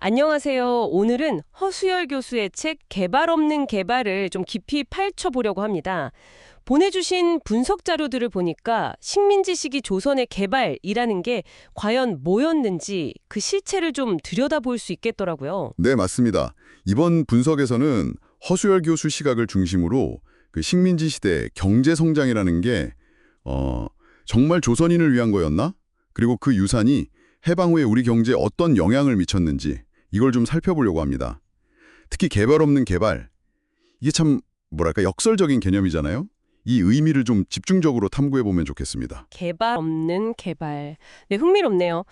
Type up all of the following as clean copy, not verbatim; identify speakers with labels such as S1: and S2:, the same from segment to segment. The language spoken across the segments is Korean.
S1: 안녕하세요. 오늘은 허수열 교수의 책 개발 없는 개발을 좀 깊이 파헤쳐보려고 합니다. 보내주신 분석 자료들을 보니까 식민지 시기 조선의 개발이라는 게 과연 뭐였는지 그 실체를 좀 들여다볼 수 있겠더라고요.
S2: 네, 맞습니다. 이번 분석에서는 허수열 교수 시각을 중심으로 그 식민지 시대 경제 성장이라는 게 정말 조선인을 위한 거였나? 그리고 그 유산이 해방 후에 우리 경제에 어떤 영향을 미쳤는지 이걸 좀 살펴보려고 합니다. 특히 개발 없는 개발, 이게 참 뭐랄까 역설적인 개념이잖아요. 이 의미를 좀 집중적으로 탐구해보면 좋겠습니다.
S1: 개발 없는 개발. 네, 흥미롭네요.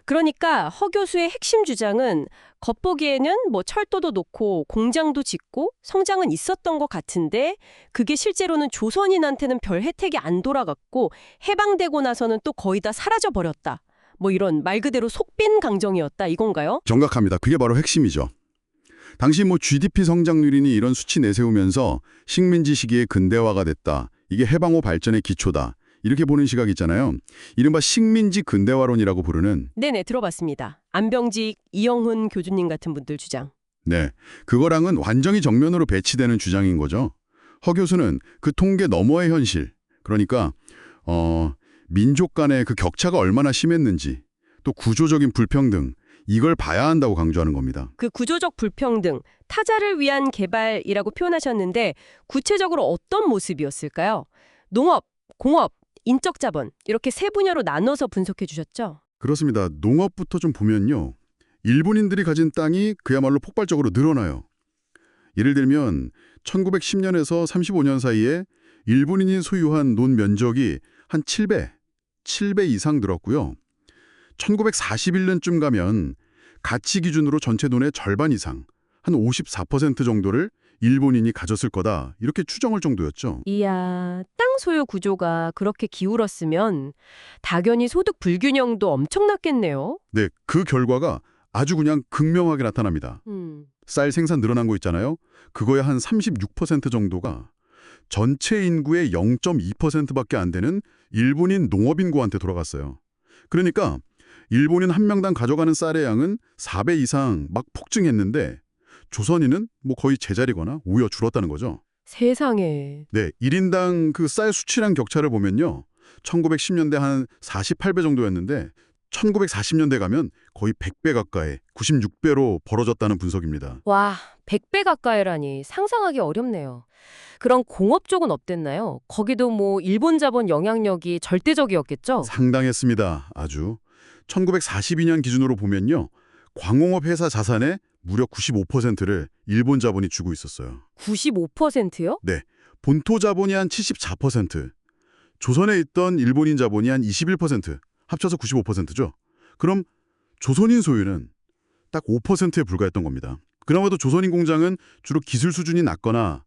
S1: 그러니까 허 교수의 핵심 주장은 겉보기에는 뭐 철도도 놓고 공장도 짓고 성장은 있었던 것 같은데 그게 실제로는 조선인한테는 별 혜택이 안 돌아갔고 해방되고 나서는 또 거의 다 사라져 버렸다. 뭐 이런 말 그대로 속빈 강정이었다 이건가요?
S2: 정확합니다. 그게 바로 핵심이죠. 당시 GDP 성장률이니 이런 수치 내세우면서 식민지 시기의 근대화가 됐다. 이게 해방 후 발전의 기초다. 이렇게 보는 시각이 있잖아요. 이른바 식민지 근대화론이라고 부르는.
S1: 네네, 들어봤습니다. 안병직, 이영훈 교수님 같은 분들 주장.
S2: 네, 그거랑은 완전히 정면으로 배치되는 주장인 거죠. 허 교수는 그 통계 너머의 현실, 그러니까 민족 간의 그 격차가 얼마나 심했는지, 또 구조적인 불평등, 이걸 봐야 한다고 강조하는 겁니다.
S1: 그 구조적 불평등, 타자를 위한 개발이라고 표현하셨는데 구체적으로 어떤 모습이었을까요? 농업, 공업, 인적 자본 이렇게 세 분야로 나눠서 분석해 주셨죠?
S2: 그렇습니다. 농업부터 좀 보면요. 일본인들이 가진 땅이 그야말로 폭발적으로 늘어나요. 예를 들면 1910년에서 35년 사이에 일본인이 소유한 논 면적이 한 7배 이상 늘었고요. 1941년쯤 가면 가치 기준으로 전체 논의 절반 이상, 한 54% 정도를 일본인이 가졌을 거다. 이렇게 추정할 정도였죠.
S1: 이야, 땅 소유 구조가 그렇게 기울었으면 당연히 소득 불균형도 엄청났겠네요.
S2: 네, 그 결과가 아주 그냥 극명하게 나타납니다. 쌀 생산 늘어난 거 있잖아요. 그거의 한 36% 정도가 전체 인구의 0.2%밖에 안 되는 일본인 농업인구한테 돌아갔어요. 그러니까 일본인 한 명당 가져가는 쌀의 양은 4배 이상 막 폭증했는데 조선인은 거의 제자리거나 오히려 줄었다는 거죠.
S1: 세상에.
S2: 네, 1인당 그 쌀 수치량 격차를 보면요. 1910년대 한 48배 정도였는데 1940년대 가면 거의 100배 가까이 96배로 벌어졌다는 분석입니다.
S1: 와, 100배 가까이라니 상상하기 어렵네요. 그런 공업 쪽은 어땠나요? 거기도 일본 자본 영향력이 절대적이었겠죠?
S2: 상당했습니다. 아주. 1942년 기준으로 보면요. 광공업 회사 자산의 무려 95%를 일본 자본이 쥐고 있었어요.
S1: 95%요?
S2: 네, 본토 자본이 한 74%, 조선에 있던 일본인 자본이 한 21%, 합쳐서 95%죠. 그럼 조선인 소유는 딱 5%에 불과했던 겁니다. 그나마도 조선인 공장은 주로 기술 수준이 낮거나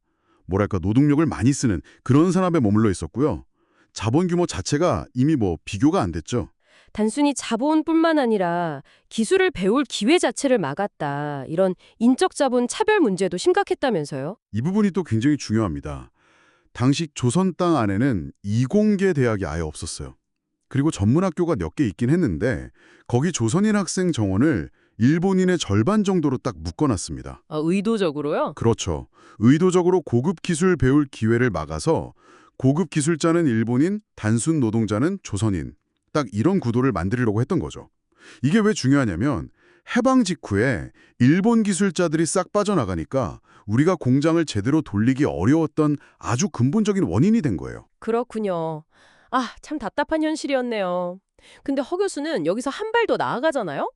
S2: 뭐랄까 노동력을 많이 쓰는 그런 산업에 머물러 있었고요. 자본 규모 자체가 이미 비교가 안 됐죠.
S1: 단순히 자본뿐만 아니라 기술을 배울 기회 자체를 막았다. 이런 인적 자본 차별 문제도 심각했다면서요?
S2: 이 부분이 또 굉장히 중요합니다. 당시 조선 땅 안에는 이공계 대학이 아예 없었어요. 그리고 전문학교가 몇 개 있긴 했는데 거기 조선인 학생 정원을 일본인의 절반 정도로 딱 묶어놨습니다.
S1: 아, 의도적으로요?
S2: 그렇죠. 의도적으로 고급 기술 배울 기회를 막아서 고급 기술자는 일본인, 단순 노동자는 조선인. 딱 이런 구도를 만들려고 했던 거죠. 이게 왜 중요하냐면 해방 직후에 일본 기술자들이 싹 빠져나가니까 우리가 공장을 제대로 돌리기 어려웠던 아주 근본적인 원인이 된 거예요.
S1: 그렇군요. 아, 참 답답한 현실이었네요. 근데 허 교수는 여기서 한 발 더 나아가잖아요?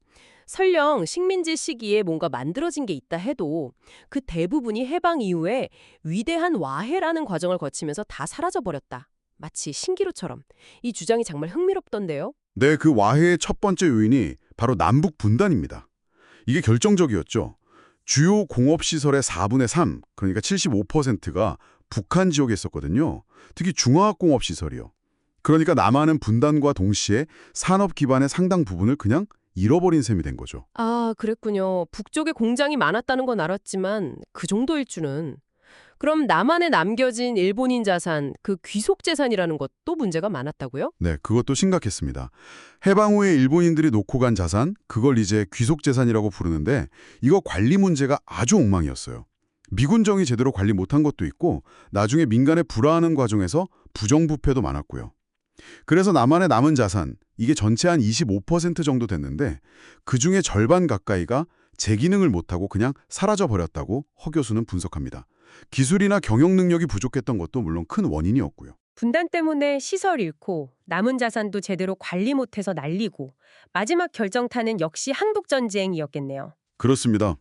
S1: 설령 식민지 시기에 뭔가 만들어진 게 있다 해도 그 대부분이 해방 이후에 위대한 와해라는 과정을 거치면서 다 사라져버렸다. 마치 신기루처럼. 이 주장이 정말 흥미롭던데요?
S2: 네, 그 와해의 첫 번째 요인이 바로 남북 분단입니다. 이게 결정적이었죠. 주요 공업시설의 4분의 3, 그러니까 75%가 북한 지역에 있었거든요. 특히 중화학공업시설이요. 그러니까 남한은 분단과 동시에 산업 기반의 상당 부분을 그냥 잃어버린 셈이 된 거죠.
S1: 아, 그랬군요. 북쪽에 공장이 많았다는 건 알았지만 그 정도일 줄은. 그럼 남한에 남겨진 일본인 자산, 그 귀속 재산이라는 것도 문제가 많았다고요?
S2: 네, 그것도 심각했습니다. 해방 후에 일본인들이 놓고 간 자산, 그걸 이제 귀속 재산이라고 부르는데 이거 관리 문제가 아주 엉망이었어요. 미군정이 제대로 관리 못한 것도 있고 나중에 민간에 불화하는 과정에서 부정부패도 많았고요. 그래서 남한에 남은 자산, 이게 전체 한 25% 정도 됐는데 그중에 절반 가까이가 재기능을 못하고 그냥 사라져버렸다고 허 교수는 분석합니다. 기술이나 경영 능력이 부족했던 것도 물론 큰 원인이었고요.
S1: 분단 때문에 시설 잃고 남은 자산도 제대로 관리 못해서 날리고 마지막 결정타는 역시 한국전쟁이었겠네요.
S2: 그렇습니다.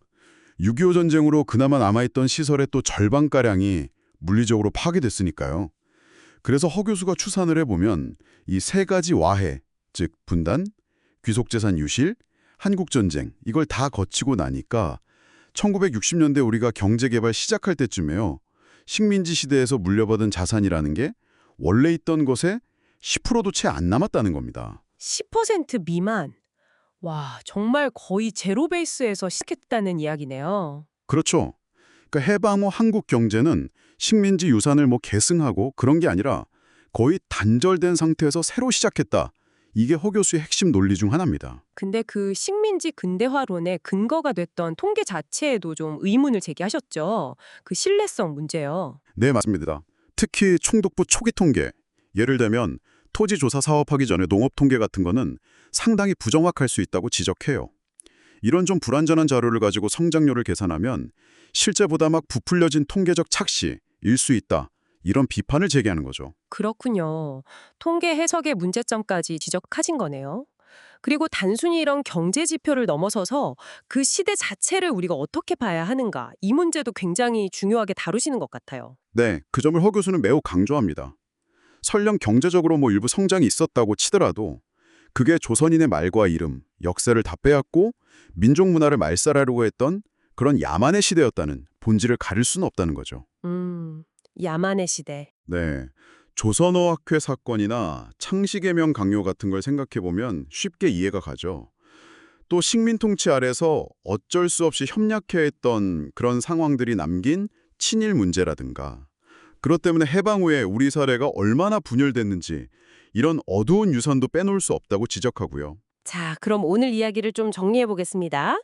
S2: 6.25 전쟁으로 그나마 남아있던 시설의 또 절반가량이 물리적으로 파괴됐으니까요. 그래서 허 교수가 추산을 해보면 이 세 가지 와해, 즉 분단, 귀속재산 유실, 한국전쟁 이걸 다 거치고 나니까 1960년대 우리가 경제개발 시작할 때쯤에요. 식민지 시대에서 물려받은 자산이라는 게 원래 있던 것의 10%도 채 안 남았다는 겁니다.
S1: 10% 미만. 와, 정말 거의 제로 베이스에서 시작했다는 이야기네요.
S2: 그렇죠. 그러니까 해방 후 한국 경제는 식민지 유산을 계승하고 그런 게 아니라 거의 단절된 상태에서 새로 시작했다. 이게 허 교수의 핵심 논리 중 하나입니다.
S1: 근데 그 식민지 근대화론의 근거가 됐던 통계 자체에도 좀 의문을 제기하셨죠. 그 신뢰성 문제요.
S2: 네, 맞습니다. 특히 총독부 초기 통계, 예를 들면 토지 조사 사업하기 전에 농업 통계 같은 거는 상당히 부정확할 수 있다고 지적해요. 이런 좀 불완전한 자료를 가지고 성장률을 계산하면 실제보다 막 부풀려진 통계적 착시일 수 있다. 이런 비판을 제기하는 거죠.
S1: 그렇군요. 통계 해석의 문제점까지 지적하신 거네요. 그리고 단순히 이런 경제 지표를 넘어서서 그 시대 자체를 우리가 어떻게 봐야 하는가, 이 문제도 굉장히 중요하게 다루시는 것 같아요.
S2: 네, 그 점을 허 교수는 매우 강조합니다. 설령 경제적으로 일부 성장이 있었다고 치더라도 그게 조선인의 말과 이름, 역사를 다 빼앗고 민족 문화를 말살하려고 했던 그런 야만의 시대였다는 본질을 가릴 수는 없다는 거죠.
S1: 야만의 시대.
S2: 네, 조선어학회 사건이나 창씨개명 강요 같은 걸 생각해보면 쉽게 이해가 가죠. 또 식민 통치 아래서 어쩔 수 없이 협력해야 했던 그런 상황들이 남긴 친일 문제라든가 그것 때문에 해방 후에 우리 사회가 얼마나 분열됐는지 이런 어두운 유산도 빼놓을 수 없다고 지적하고요.
S1: 자, 그럼 오늘 이야기를 좀 정리해 보겠습니다.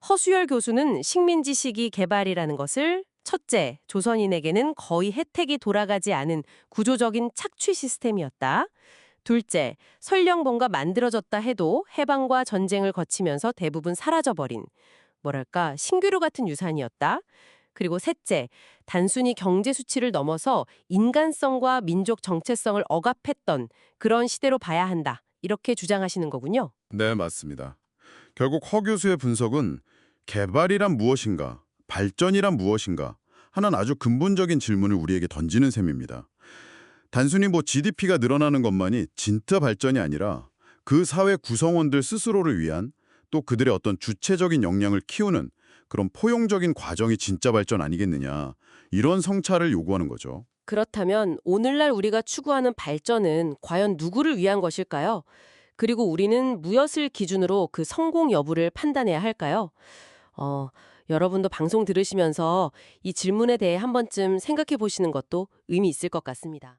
S1: 허수열 교수는 식민지 시기 개발이라는 것을 첫째, 조선인에게는 거의 혜택이 돌아가지 않은 구조적인 착취 시스템이었다. 둘째, 설령 뭔가 만들어졌다 해도 해방과 전쟁을 거치면서 대부분 사라져버린, 뭐랄까, 신규류 같은 유산이었다. 그리고 셋째, 단순히 경제 수치를 넘어서 인간성과 민족 정체성을 억압했던 그런 시대로 봐야 한다. 이렇게 주장하시는 거군요.
S2: 네, 맞습니다. 결국 허 교수의 분석은 개발이란 무엇인가, 발전이란 무엇인가 하는 아주 근본적인 질문을 우리에게 던지는 셈입니다. 단순히 GDP가 늘어나는 것만이 진짜 발전이 아니라 그 사회 구성원들 스스로를 위한 또 그들의 어떤 주체적인 역량을 키우는 그런 포용적인 과정이 진짜 발전 아니겠느냐 이런 성찰을 요구하는 거죠.
S1: 그렇다면 오늘날 우리가 추구하는 발전은 과연 누구를 위한 것일까요? 그리고 우리는 무엇을 기준으로 그 성공 여부를 판단해야 할까요? 여러분도 방송 들으시면서 이 질문에 대해 한 번쯤 생각해 보시는 것도 의미 있을 것 같습니다.